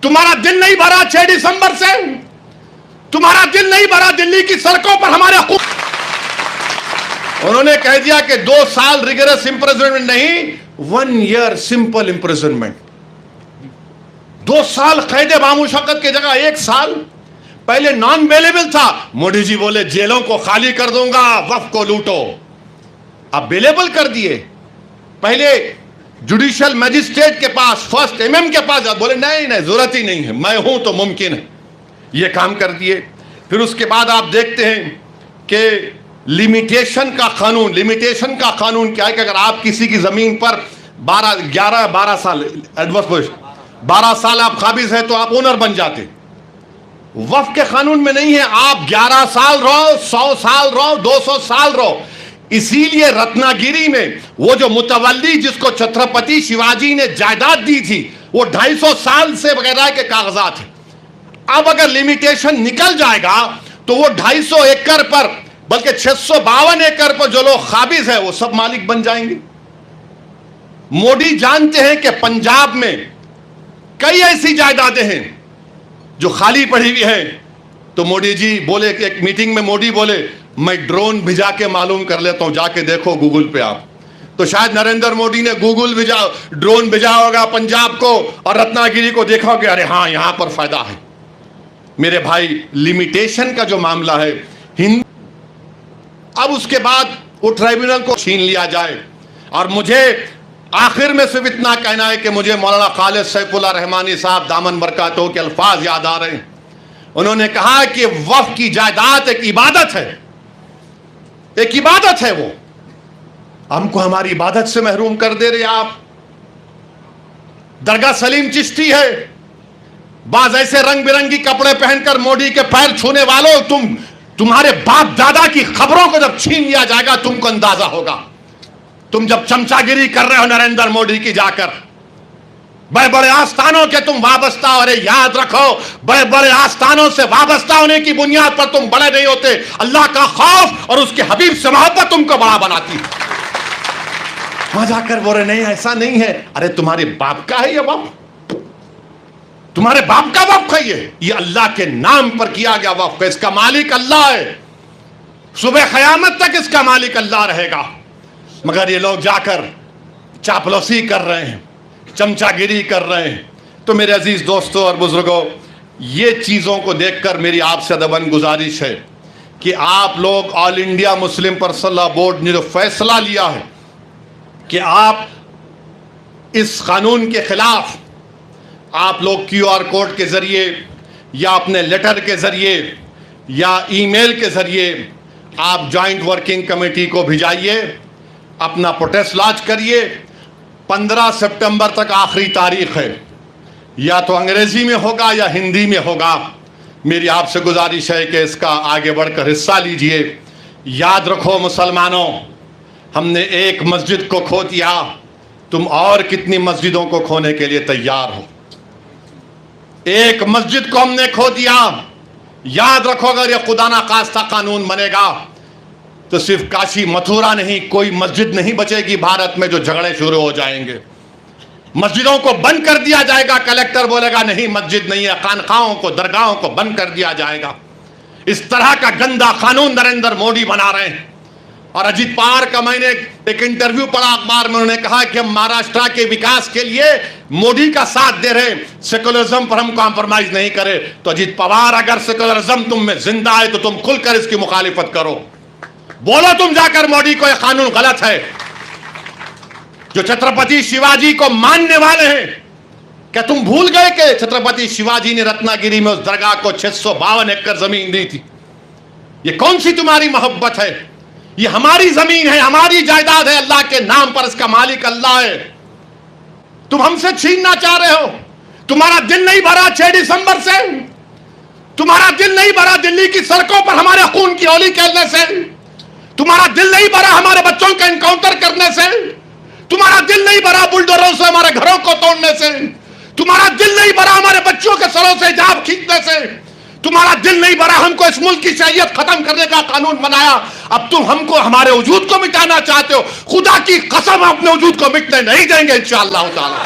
तुम्हारा दिल नहीं भरा 6 दिसंबर से? तुम्हारा दिल नहीं भरा दिल्ली की सड़कों पर हमारे उन्होंने कह दिया कि 2 साल रिगरस इंप्रिजनमेंट नहीं, 1 ईयर सिंपल इंप्रिजनमेंट। 2 साल कैद बामुशक्कत की जगह 1 साल। पहले नॉन बेलेबल था, मोदी जी बोले जेलों को खाली कर दूंगा, वक्फ को लूटो। अब बेलेबल कर दिए। पहले जुडिशियल मैजिस्ट्रेट के पास, फर्स्ट एमएम के पास, बोले नहीं नहीं जरूरत ही नहीं है, मैं हूं तो मुमकिन है, ये काम कर दिए। फिर उसके बाद आप देखते हैं कि लिमिटेशन का कानून क्या है कि अगर आप किसी की जमीन पर 12 साल एडवर्स 12 साल आप काबिज है तो आप ओनर बन जाते। वक्फ के कानून में नहीं है, आप 11 साल रहो, 100 साल रहो, 200 साल रहो। इसीलिए रत्नागिरी में वो जो मुतवल्ली जिसको छत्रपति शिवाजी ने जायदाद दी थी, वो 250 साल से वगैरह के कागजात है। अब अगर लिमिटेशन निकल जाएगा तो वो 250 एकड़ पर, बल्कि 652 एकड़ पर जो लोग काबिज है वो सब मालिक बन जाएंगे। मोदी जानते हैं कि पंजाब में कई ऐसी जायदादें हैं जो खाली पड़ी हुई हैं। तो मोदी जी बोले कि एक मीटिंग में मोदी बोले मैं ड्रोन भिजा के मालूम कर लेता हूं, जाके देखो गूगल पे आप। तो शायद नरेंद्र मोदी ने ड्रोन भेजा होगा पंजाब को और रत्नागिरी को, देखा होगा अरे हाँ यहां पर फायदा है। मेरे भाई, लिमिटेशन का जो मामला है अब उसके बाद वो ट्राइब्यूनल को छीन लिया जाए। और मुझे आखिर में सिर्फ इतना कहना है कि मुझे मौलाना खालिद सैफुल्लाह रहमानी साहब दामन बरकातहू के अल्फाज याद आ रहे हैं। उन्होंने कहा कि वक्फ की जायदाद एक इबादत है, एक इबादत है। वो हमको हमारी इबादत से महरूम कर दे रहे आप। दरगाह सलीम चिश्ती है, बाज ऐसे रंग बिरंगी कपड़े पहनकर मोदी के पैर छूने वालों, तुम्हारे बाप दादा की खबरों को जब छीन लिया जाएगा तुमको अंदाजा होगा। तुम जब चमचागिरी कर रहे हो नरेंद्र मोदी की जाकर, बड़े बड़े आस्थानों के तुम वाबस्ता हो। अरे याद रखो, बड़े बड़े आस्थानों से वाबस्ता होने की बुनियाद पर तुम बड़े नहीं होते। अल्लाह का खौफ और उसके हबीब से मोहब्बत तुमको बड़ा बनाती। वहां जाकर बोल रहे नहीं ऐसा नहीं है। अरे तुम्हारे बाप का है ये वक्फ, तुम्हारे बाप का वक्फ है ये अल्लाह के नाम पर किया गया वक्फ है। इसका मालिक अल्लाह है, सुबह क़यामत तक इसका मालिक अल्लाह रहेगा। मगर ये लोग जाकर चापलूसी कर रहे हैं, चमचागिरी कर रहे हैं। तो मेरे अजीज दोस्तों और बुजुर्गों, ये चीज़ों को देखकर मेरी आपसे अदबन गुजारिश है कि आप लोग all India Muslim personal law board ने जो फैसला लिया है कि आप इस कानून के खिलाफ आप लोग QR कोड के ज़रिए या अपने लेटर के ज़रिए या ईमेल के ज़रिए आप जॉइंट वर्किंग कमेटी को भिजाइए, अपना प्रोटेस्ट लॉन्च करिए। 15 सितंबर तक आखिरी तारीख है, या तो अंग्रेजी में होगा या हिंदी में होगा। मेरी आपसे गुजारिश है कि इसका आगे बढ़कर हिस्सा लीजिए। याद रखो मुसलमानों, हमने एक मस्जिद को खो दिया, तुम और कितनी मस्जिदों को खोने के लिए तैयार हो? एक मस्जिद को हमने खो दिया। याद रखो, अगर यह खुदा ना खास्ता कानून बनेगा तो सिर्फ काशी मथुरा नहीं, कोई मस्जिद नहीं बचेगी भारत में जो झगड़े शुरू हो जाएंगे। मस्जिदों को बंद कर दिया जाएगा, कलेक्टर बोलेगा नहीं मस्जिद नहीं है, खानखाहों को, दरगाहों को बंद कर दिया जाएगा। इस तरह का गंदा कानून नरेंद्र मोदी बना रहे हैं। और अजीत पवार का मैंने एक इंटरव्यू पढ़ा अखबार में, उन्होंने कहा कि हम महाराष्ट्र के विकास के लिए मोदी का साथ दे रहे हैं, सेकुलरिज्म पर हम कॉम्प्रोमाइज नहीं करे। तो अजीत पवार, अगर सेकुलरिज्म तुम में जिंदा है तो तुम खुलकर इसकी मुखालिफत करो। बोलो तुम जाकर मोदी को यह कानून गलत है। जो छत्रपति शिवाजी को मानने वाले हैं, क्या तुम भूल गए कि छत्रपति शिवाजी ने रत्नागिरी में उस दरगाह को 652 एकड़ जमीन दी थी? ये कौन सी तुम्हारी मोहब्बत है? ये हमारी जमीन है, हमारी जायदाद है, अल्लाह के नाम पर इसका मालिक अल्लाह है। तुम हमसे छीनना चाह रहे हो। तुम्हारा दिल नहीं भरा 6 दिसंबर से? तुम्हारा दिल नहीं भरा दिल्ली की सड़कों पर हमारे खून की होली खेलने से? तुम्हारा दिल नहीं भरा हमारे बच्चों का एनकाउंटर करने से? तुम्हारा दिल नहीं भरा बुलडोजरों से हमारे घरों को तोड़ने से? तुम्हारा दिल नहीं भरा हमारे बच्चों के सरों से हिजाब खींचने से? तुम्हारा दिल नहीं भरा हमको इस मुल्क की शरीयत खत्म करने का कानून बनाया? अब तुम हमको, हमारे वजूद को मिटाना चाहते हो। खुदा की कसम, अपने वजूद को मिटने नहीं देंगे इंशाअल्लाह ताला।